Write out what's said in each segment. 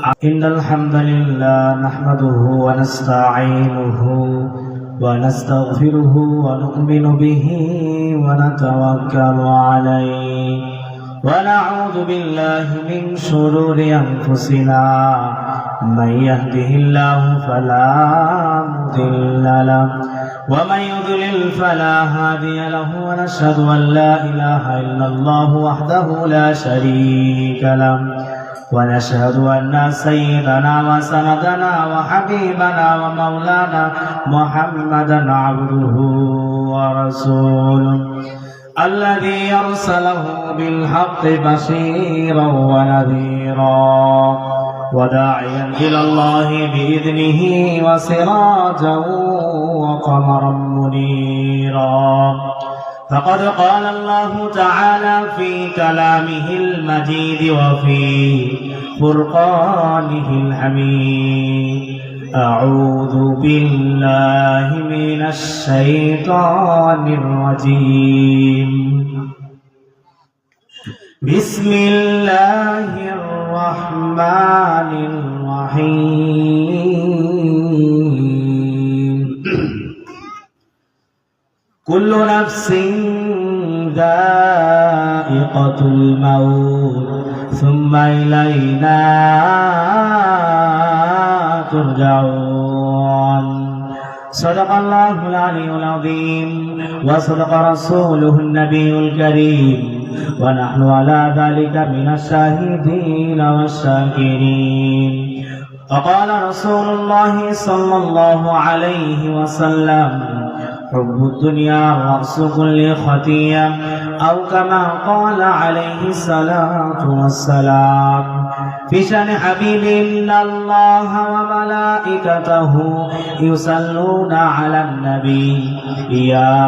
إن الحمد لله نحمده ونستعينه ونستغفره ونؤمن به ونتوكل عليه ونعوذ بالله من شرور أنفسنا من يهده الله فلا مضل له ومن يضلل فلا هادي له ونشهد أن لا إله إلا الله وحده لا شريك له ونشهد أن سيدنا وسندنا وحبيبنا ومولانا محمدا عبده ورسوله الذي أرسله بالحق بشيرا ونذيرا وداعيا إلى الله بإذنه وسراجا وقمرا منيرا فقد قال الله تعالى في كلامه المجيد وفي فرقانه الحميد أعوذ بالله من الشيطان الرجيم بسم الله الرحمن الرحيم كل نفس ذائقة الموت ثم إلينا ترجعون صدق الله العلي العظيم وصدق رسوله النبي الكريم ونحن على ذلك من الشاهدين والشاكرين وقال رسول الله صلى الله عليه وسلم حب الدنيا رأس كل خطيئة أو كما قال عليه الصلاة والسلام في شأن حبيب إن الله وملائكته يصلون على النبي يا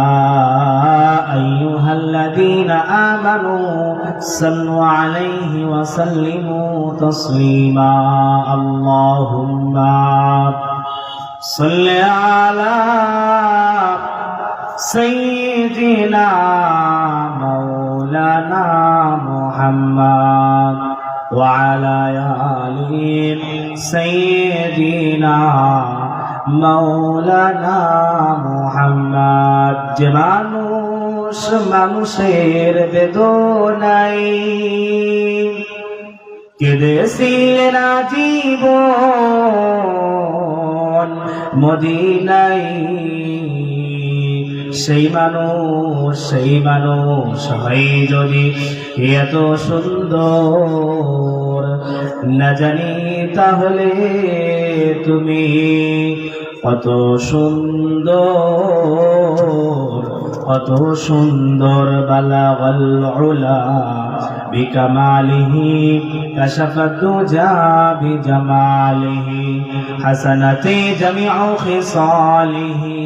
أيها الذين آمنوا صلوا عليه وسلموا تسليما اللهم صل على سيدنا مولانا محمد وعلى آله سيدنا مولانا محمد যে মানুষ মানুষের বেদনায় কেঁদেছিলেন জীবন মদিনায় সেই মানুষ হয় যদি এত সুন্দর না জানি তাহলে তুমি কত সুন্দর বালাগাল উলা বিকামালিহি কাশাফাত দুজা বিজামালিহি হাসানাতি জামিউ খিসালিহি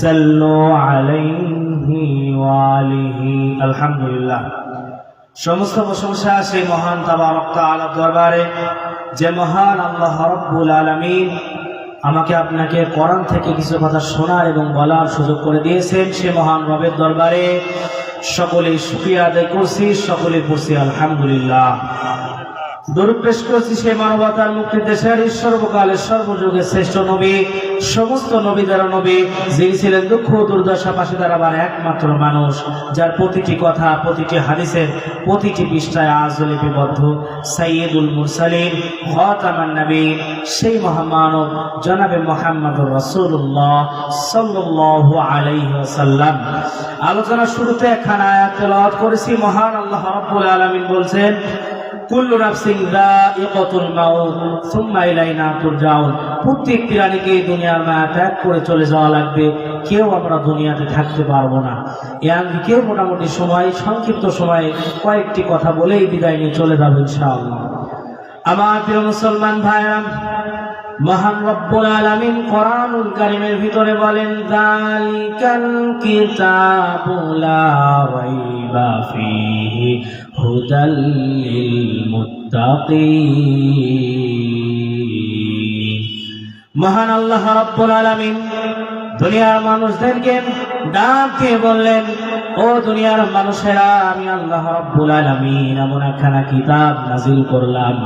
সাল্লু আলাইহি ওয়া আলিহি আলহামদুলিল্লাহ। সমস্ত প্রশংসা সেই মহান তাবারক তাআলার দরবারে যে মহান আল্লাহ রাব্বুল আলামিন আমাকে আপনাকে কোরআন থেকে কিছু কথা শোনার এবং বলার সুযোগ করে দিয়েছেন। সে মহান রবের দরবারে সকলে শুকরিয়া আদায় করছি, সকলে পড়ছি আলহামদুলিল্লাহ। দরুদ পেশ করছি সেই মানবতার মুক্তি দেশের সর্বকালের সর্বযুগের শ্রেষ্ঠ নবী, সমস্ত নবীদের নবী, যিনি ছিলেন দুঃখ দুর্দশা পাশে দাঁড়াবার একমাত্র মানুষ, যার প্রতিটি কথা প্রতিটি হাদিসের প্রতিটি পৃষ্ঠায় আজ লিপিবদ্ধ সাইয়্যিদুল মুরসালিন খাতামান নবীন সেই মহামানব জনাবে মুহাম্মদুর রাসূলুল্লাহ সাল্লাল্লাহু আলাইহি ওয়াসাল্লাম। আলোচনা শুরুতে একখানা আয়াত তেলাওয়াত করেছি। মহান আল্লাহ রাব্বুল আলামিন বলছেন কুল্লু নাফসিন যায়িকাতুল মাউত সুম্মা ইলাইনা তুরজাউন। প্রত্যেক প্রাণীকে দুনিয়ার মায়া ত্যাগ করে চলে যাওয়া লাগবে, কেউ আমরা দুনিয়াতে থাকতে পারবো না। কেউ মোটামুটি সময় সংক্ষিপ্ত সময়ে কয়েকটি কথা বলেই বিদায় নিয়ে চলে যাবে ইনশাআল্লাহ। আমার প্রিয় মুসলমান ভাইরা, মহান রব্বুল আলামিন কোরআনুল কারীমের ভিতরে বলেন যালিকাল কিতাবু লা রাইবা ফীহি হুদাল লিল মুত্তাকিন। মহান আল্লাহ রব্বুল আলামিন দুনিয়ার মানুষদেরকে ডাক দিয়ে বললেন, ও দুনিয়ার মানুষেরা, আমি আল্লাহ রব্বুল আলামিন এমন একখানা কিতাব নাজিল করলাম,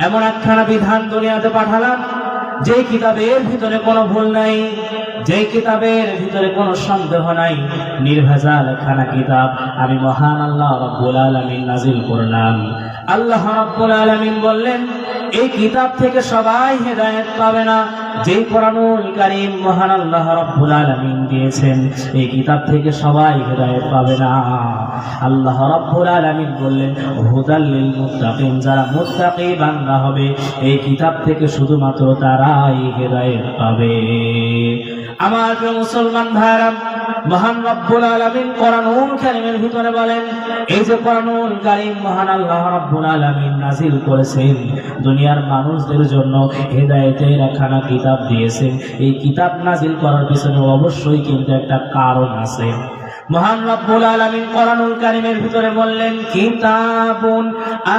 এমন একখানা বিধান দুনিয়াতে পাঠালাম যে কিতাবের ভিতরে কোনো ভুল নাই, যে কিতাবের ভিতরে কোনো সন্দেহ নাই, নির্ভেজাল একখানা কিতাব আমি মহান আল্লাহ রাব্বুল আলামিন নাজিল করলাম। আল্লাহ রাব্বুল আলামিন বললেন এই কিতাব থেকে সবাই হেদায়েত পাবে না। যে কোরআনুল কারীম মহান আল্লাহ রাব্বুল আলামিন দিয়েছেন এই কিতাব থেকে সবাই হেদায়েত পাবে না। আল্লাহ রাব্বুল আলামিন বললেন হুদাল লিল মুত্তাকিন, যারা মুত্তাকি বান্দা হবে এই কিতাব থেকে শুধুমাত্র তারাই হেদায়েত পাবে। আমার প্রিয় মুসলমান ভাইরা, মহান রব্বুল আলামিন কোরআনুল কারীমের ভিতরে বলেন এই যে কোরআনুল কারীম মহান আল্লাহ রব্বুল আলামিন নাজিল করেছেন দুনিয়ার মানুষদের জন্য হেদায়েতের একখানা কিতাব দিয়েছেন। এই কিতাব নাজিল করার পিছনে অবশ্যই কিন্তু একটা কারণ আছে। মহান রব্বুল আলামিন কোরআনুল কারীমের ভিতরে বললেন কিতাবুন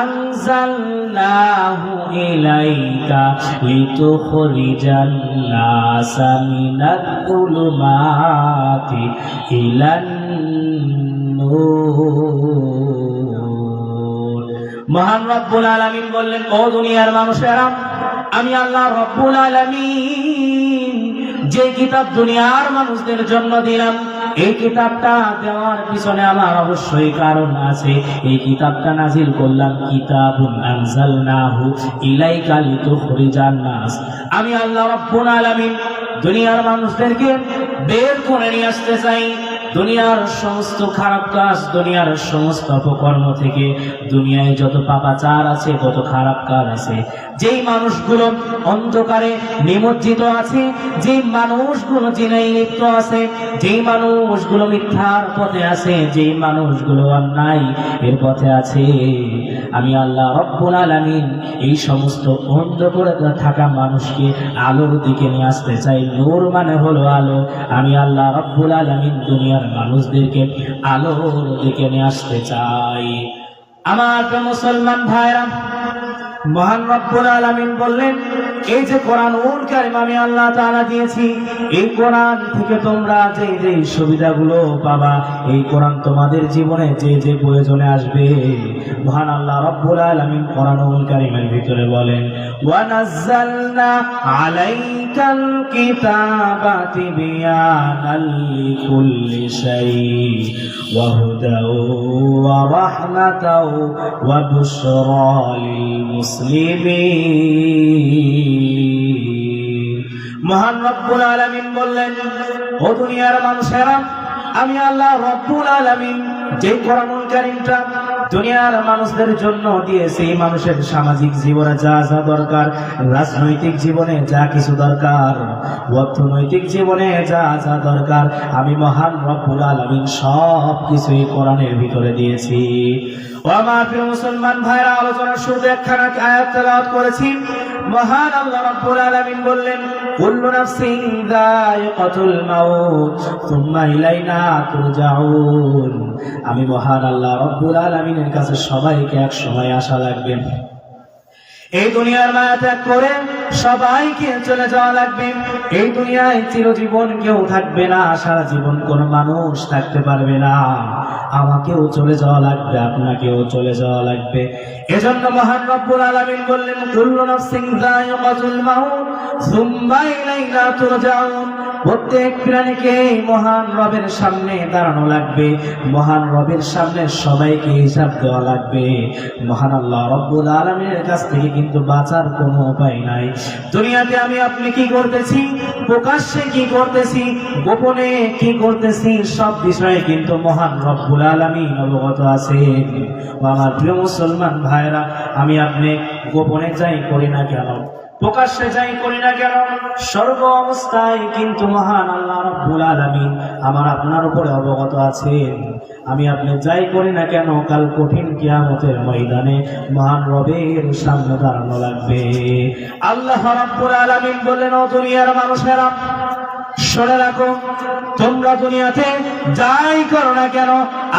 আনজালনাহু ইলাইকা লিতুখরিজান নাসা মিনাত যুলুমাতি ইলান নূর। মহান রব্বুল আলামিন বললেন ও দুনিয়ার মানুষেরা, আমি আল্লাহ রব্বুল আলামিন যে কিতাব দুনিয়ার মানুষদের জন্য দিলাম এই কিতাবটা দেওয়ার পিছনে আমার অবশ্যই কারণ আছে। এই কিতাবটা নাজিল করলাম কিতাবুন আনজালনাহু ইলাইকা লিতুখরিজান নাস। আমি আল্লাহ রাব্বুল আলামিন দুনিয়ার মানুষদেরকে বের করে নিয়ে আসতে চাই দুনিয়ার সমস্ত খারাপ কাজ, দুনিয়ার সমস্ত অপকর্ম থেকে। দুনিয়ায় যত পাপাচার আছে, কত খারাপ কাজ আছে, যেই মানুষগুলো অন্ধকারে নিমজ্জিত আছে, যেই মানুষগুলো জিনায় লিপ্ত আছে, যেই মানুষগুলো মিথ্যার পথে আছে, যেই মানুষগুলো অন্যায় এর পথে আছে, আমি আল্লাহ রব্বুল আলামিন এই সমস্ত অন্ধকারে থাকা মানুষকে আলোর দিকে নিয়ে আসতে চাই। নূর মানে হলো আলো। আমি আল্লাহ রব্বুল আলামিন দুনিয়ার মানুষদেরকে আলোর দিকে নিয়ে আসতে চাই। আমার মুসলমান ভাইরা, মহান রব্বুল আলামিন বললেন এই যে কোরআনুল কারীম আমি আল্লাহ তাআলা দিয়েছি, এই কোরআন থেকে তোমরা যে যে সুবিধাগুলো পাবা, এই কোরআন তোমাদের জীবনে যে যে প্রয়োজনে আসবে, মহান আল্লাহ রব্বুল আলামিন কোরআনুল কারীমের ভিতরে বলেন ওয়া নাযালনা আলাইকাল কিতাবা তিবয়ানাল লিকুল্লি শাই ওয়া হুদাও ওয়া রাহমাতাও ওয়া বুশরা লিল মুসলিমিন। মহান রব্বুল আলামিন বললেন ও দুনিয়ার মানুষেরা, আমি আল্লাহ রব্বুল আলামিন যে কোরআনুল কারীমটা দুনিয়ার মানুষদের জন্য দিয়েছি, মানুষের সামাজিক জীবনে যা যা দরকার, রাজনৈতিক জীবনে যা কিছু দরকার, অর্থনৈতিক জীবনে যা যা দরকার, আমি মহান রব্বুল আলামিন সব কিছুই কোরআনের ভিতরে দিয়েছি। ও আমার প্রিয় মুসলমান ভাইরা, আলোচনার শুরুতে একখানা আয়াত তেলাওয়াত করেছি। মহান আল্লাহ রাব্বুল আলামিন বললেন কুল্লু নাফসিন যায়িকাতুল মাউত সুম্মা ইলাইনা তুরজাউন। আমি মহান আল্লাহ রাব্বুল আলামিনের কাছে সবাইকে এক সময় আসা লাগবে। এই দুনিয়ার মায়া ত্যাগ করে সবাইকে চলে যাওয়া লাগবে। এই দুনিয়ায় চিরজীবন কেউ থাকবে না, সারা জীবন কোন মানুষ থাকতে পারবে না। আমাকেও চলে যাওয়া লাগবে, আপনাকেও চলে যাওয়া লাগবে। এজন্য মহান রব্বুল আলামিন বললেন কুল্লু নাফসিন যায়িকাতুল মাউত সুম্মা ইলাইনা তুরজাউন। প্রত্যেক প্রাণীকে মহান রবের সামনে দাঁড়ানো লাগবে, মহান রবের সামনে সবাইকে হিসাব দেওয়া লাগবে। মহান আল্লাহ রব্বুল আলামিনের কাছ থেকে কিন্তু বাঁচার কোনো উপায় নাই। দুনিয়াতে আমি আপনি কি করতেছি, প্রকাশ্যে কি করতেছি, গোপনে কি করতেছি, সব বিষয়ে কিন্তু মহান রব্বুল আলামিন অবগত আছেন। আমার প্রিয় মুসলমান ভাইরা, আমি আপনি গোপনে যাই করি না কেন, প্রকাশ্যে যাই করি না কেন, সর্ব অবস্থায় কিন্তু মহান আল্লাহ রাব্বুল আলামিন আমার আপনার উপরে অবগত আছেন। আমি আপনি যাই করি না কেন, কাল কঠিন কিয়ামতের ময়দানে মহান রবের সামনে দাঁড়ানো লাগবে। আল্লাহ রাব্বুল আলামিন বললেন ও দুনিয়ার মানুষেরা, শুনে রাখো, তোমরা দুনিয়াতে যাই করো না কেন,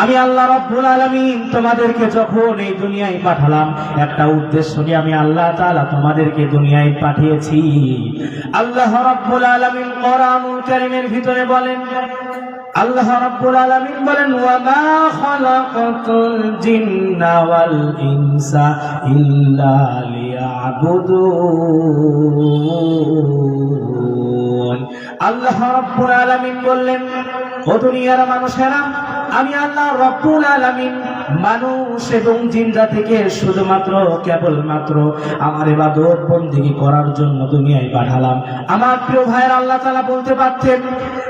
আমি আল্লাহ রাব্বুল আলামিন তোমাদেরকে যখন এই দুনিয়ায় পাঠালাম একটা উদ্দেশ্য নিয়ে আমি আল্লাহ তাআলা তোমাদেরকে দুনিয়ায় পাঠিয়েছি। আল্লাহ রাব্বুল আলামিন কোরআনুল কারীমের ভিতরে বলেন আল্লাহ রাব্বুল আলামিন বলেন ওয়া মা খালাকাতুল জিন্না ওয়াল ইনসা ইল্লা লিয়াবুদুন। আল্লাহ রাব্বুল আলামিন বললেন, ও দুনিয়ার মানুষেরা, আমি আল্লাহ রাব্বুল আলামিন মানুষ এবং জিন জাতিকে শুধুমাত্র কেবলমাত্র আমার ইবাদত বন্দেগী করার জন্য দুনিয়ায় পাঠালাম। আমার প্রিয় ভাইয়ের, আল্লাহ তাআলা বলতে পারতেন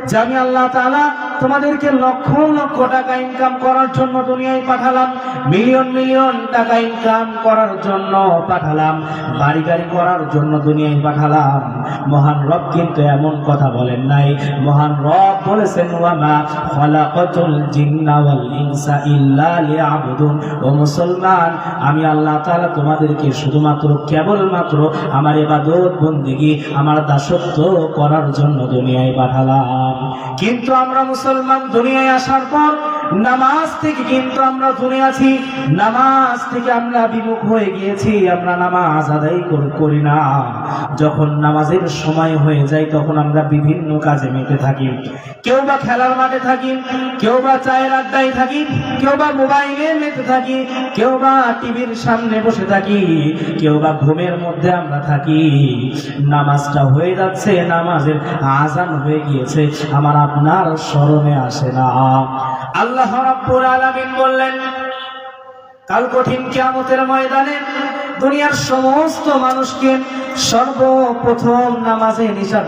যে আমি আল্লাহ তাআলা তোমাদেরকে লক্ষ লক্ষ টাকা ইনকাম করার জন্য দুনিয়ায় পাঠালাম, মিলিয়ন মিলিয়ন টাকা ইনকাম করার জন্য পাঠালাম, বাড়ি গাড়ি করার জন্য দুনিয়ায় পাঠালাম। মহান রব কিন্তু এমন কথা বলেন নাই। মহান রব বলেছেন ওয়া মা খালাকাতুল জিন্না ওয়াল ইনসা ইল্লা লিয়াবুদুন। ও মুসলমান, আমি আল্লাহ তাআলা তোমাদেরকে শুধুমাত্র কেবলমাত্র আমার ইবাদত বন্দেগী, আমার দাসত্ব করার জন্য দুনিয়ায় পাঠালাম। কিন্তু আমরা মুসলমান দুনিয়ায় আসার পর নামাজ থেকে কিন্তু আমরা দূরে আছি, নামাজ থেকে আমরা বিমুখ হয়ে গিয়েছি, আমরা নামাজ আদায় করি না। যখন নামাজের সময় হয়ে যায় তখন আমরা বিভিন্ন কাজে মেতে থাকি। কেউ বা খেলার মাঠে থাকি, কেউ বা চায়ের আড্ডায় থাকি, কেউ বা মোবাইলে মেতে থাকি, কেউ বা টিভির সামনে বসে থাকি, কেউ বা ঘুমের মধ্যে আমরা থাকি। নামাজটা হয়ে যাচ্ছে, নামাজের আযান হয়ে গিয়েছে, আমার আপনার স্মরণে আসে না। আল্লাহ রাব্বুল আলামিন বললেন, কাল কঠিন কিয়ামতের ময়দানে দুনিয়ার সমস্ত মানুষকে সর্বপ্রথম নামাজে নিষাদ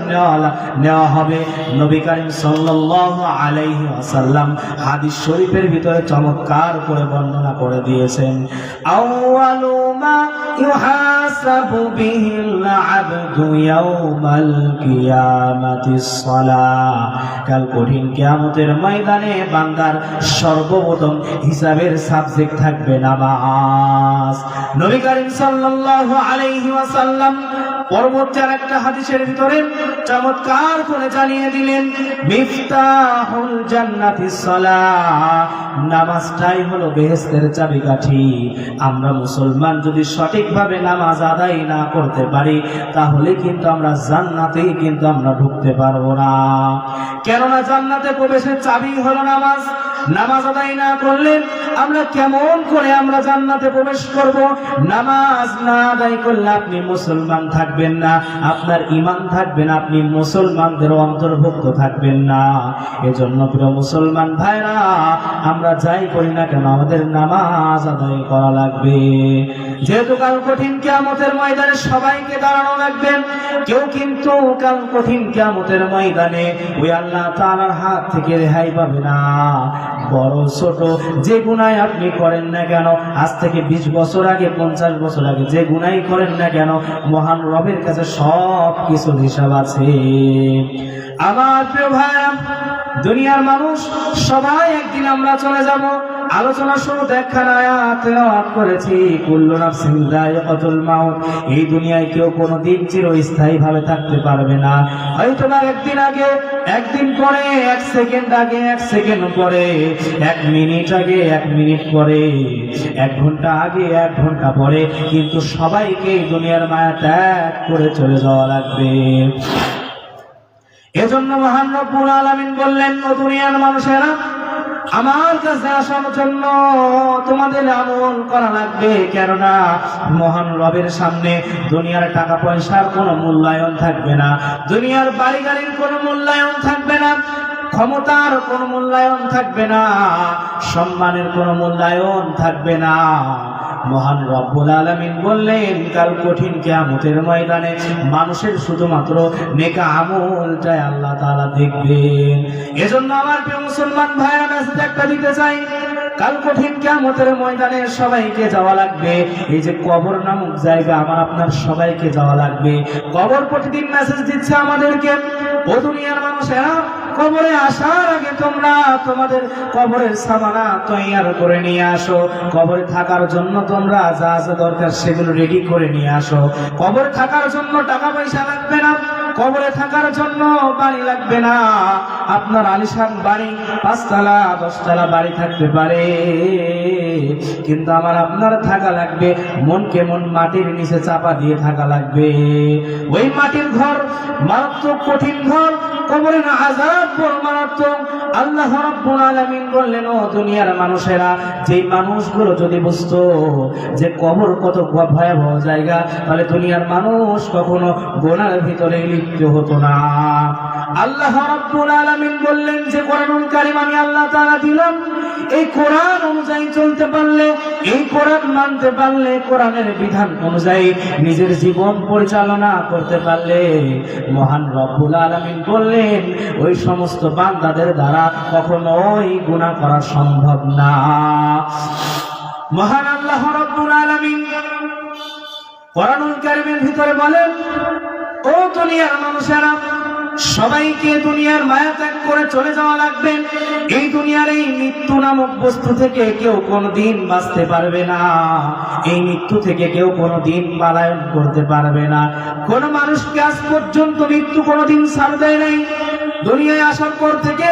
নেওয়া হবে। নবী করিম সাল্লাল্লাহু আলাইহি ওয়াসাল্লাম হাদিস শরীফের ভিতরে চমৎকার করে বর্ণনা করে দিয়েছেন, আউয়ালু মা ইউহাসাবু বিহিল আবদু ইয়াউমাল কিয়ামাতিস সালাহ। কাল কঠিন কিয়ামতের ময়দানে বান্দার সর্বপ্রথম হিসাবের সাবজেক্ট থাকবে নামাজ। নবী করিম সাল্লাল্লাহু আলাইহি ওয়াসাল্লাম পরবর্তী আরেকটা হাদিসের ভিতরে চমৎকার করে জানিয়ে দিলেন, মিফতাহুল জান্নাতিস সালাহ। নামাজটাই হলো বেহেশতের চাবিকাঠি। আমরা মুসলমান যদি সঠিকভাবে নামাজ আদায় না করতে পারি তাহলে কিন্তু আমরা জান্নাতেই কিন্তু আমরা ঢুকতে পারবো না। কেননা জান্নাতে প্রবেশের চাবি হলো নামাজ। নামাজ আদায় না করলে আমরা কেমন করে আমরা জান্নাতে প্রবেশ করব? নামাজ না আদায় করলে আপনি মুসলমান থাকবেন না, আপনার ঈমান থাকবে না, আপনি মুসলমানদের অন্তর্ভুক্ত থাকবেন না। এজন্য প্রিয় মুসলমান ভাইরা, আমরা যাই করি না কেন আমাদের নামাজ আদায় করা লাগবে। যেহেতু কাল কঠিন কিয়ামতের ময়দানে সবাইকে দাঁড়ানো লাগবে, কেউ কিন্তু কাল কঠিন কিয়ামতের ময়দানে ওই আল্লাহ তাআলার হাত থেকে রেহাই পাবে না। বড় ছোট যে গুনাহ আপনি করেন না কেন, আজ থেকে 20 বছর আগে 50 বছর আগে যে গুনাহ করেন না কেন, মহান রবের কাছে সব কিছুর হিসাব আছে। আমার প্রিয় ভাইরা, দুনিয়ার মানুষ সবাই একদিন আমরা চলে যাব। আলোচনা শুরু একখান আয়াত তেলাওয়াত করেছি, কুল্লু নাফসিন যায়িকাতুল মাউত। এই দুনিয়ায় কেউ কোনোদিন চিরস্থায়ী ভাবে থাকতে পারবে না। হয়তো না একদিন আগে, একদিন পরে, 1 সেকেন্ড আগে, 1 সেকেন্ড পরে, 1 মিনিট আগে, 1 মিনিট পরে, 1 ঘন্টা আগে, 1 ঘন্টা পরে, কিন্তু সবাইকে এই দুনিয়ার মায়া ত্যাগ করে চলে যাওয়া লাগবে। এজন্য মহান রব্বুল আলামিন বললেন, ও দুনিয়ার মানুষেরা, আমার কাছে আসার জন্য তোমাদের আমল করা লাগবে। কেননা মহান রবের সামনে দুনিয়ার টাকা পয়সার কোনো মূল্যায়ন থাকবে না, দুনিয়ার বাড়ি গাড়ির কোনো মূল্যায়ন থাকবে না, ক্ষমতার কোনো মূল্যায়ন থাকবে না, সম্মানের কোনো মূল্যায়ন থাকবে না। মহান রব্বুল আলামিন বললেন, কাল কঠিন কিয়ামতের ময়দানে মানুষের শুধুমাত্র নেক আমলটাই আল্লাহ তাআলা দেখবেন। এজন্য আমার প্রিয় মুসলমান ভাইরা, মেসেজ একটা দিতে চাই, কাল কঠিন কিয়ামতের ময়দানে সবাইকে যাওয়া লাগবে। এই যে কবর নামক জায়গা, আমার আপনার সবাইকে যাওয়া লাগবে। কবর প্রতিদিন মেসেজ দিচ্ছে আমাদেরকে, ও দুনিয়ার মানুষেরা, কবরে আসার আগে তোমরা তোমাদের কবরের সামানা তৈয়ার করে নিয়ে আসো। কবরে থাকার জন্য তোমরা যা যা দরকার সেগুলো রেডি করে নিয়ে আসো। কবরে থাকার জন্য টাকা পয়সা লাগবে না, কবরে থাকার জন্য বাড়ি লাগবে না। আপনার আলিশান বাড়ি 5 তলা 10 তলা বাড়ি থাকতে পারে, কিন্তু আমার আপনার থাকা লাগবে মনকে মন মাটির নিচে চাপা দিয়ে থাকা লাগবে। ওই মাটির ঘর মারাত্মক কঠিন ঘর, কবরের আযাব বড় মারাত্মক। আল্লাহ রাব্বুল আলামিন বললেন, ও দুনিয়ার মানুষেরা, যেই মানুষগুলো যদি বুঝতো যে কবর কত ভয়াবহ জায়গা, তাহলে দুনিয়ার মানুষ কখনো গুনাহের ভিতরে লিপ্ত হতো না। আল্লাহ রাব্বুল আলামিন বললেন যে কোরআনুল কারীম আমি আল্লাহ তাআলা দিলাম, এই কোরআন অনুযায়ী চলতে পারলে, এই কোরআন মানতে পারলে, কোরআনের বিধান অনুযায়ী নিজের জীবন পরিচালনা করতে পারলে, মহান রব্বুল আলামিন বললেন ওই সমস্ত বান্দাদের দ্বারা কখনোই গুনাহ করা সম্ভব না। মহান আল্লাহ রব্বুল আলামিন কোরআনুল কারীমের ভিতরে বলেন, ও দুনিয়ার মানুষেরা, সবাইকে দুনিয়ার মায়া ত্যাগ করে চলে যাওয়া লাগবে। এই দুনিয়ার এই মৃত্যু নামক বস্তু থেকে কেউ কোনোদিন বাঁচতে পারবে না। এই মৃত্যু থেকে কেউ কোনোদিন পলায়ন করতে পারবে না। কোন মানুষকে আজ পর্যন্ত মৃত্যু কোনোদিন ছাড় দেয় নাই। দুনিয়ায় আসার পর থেকে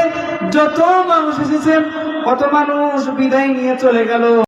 যত মানুষ এসেছেন, কত মানুষ বিদায় নিয়ে চলে গেল।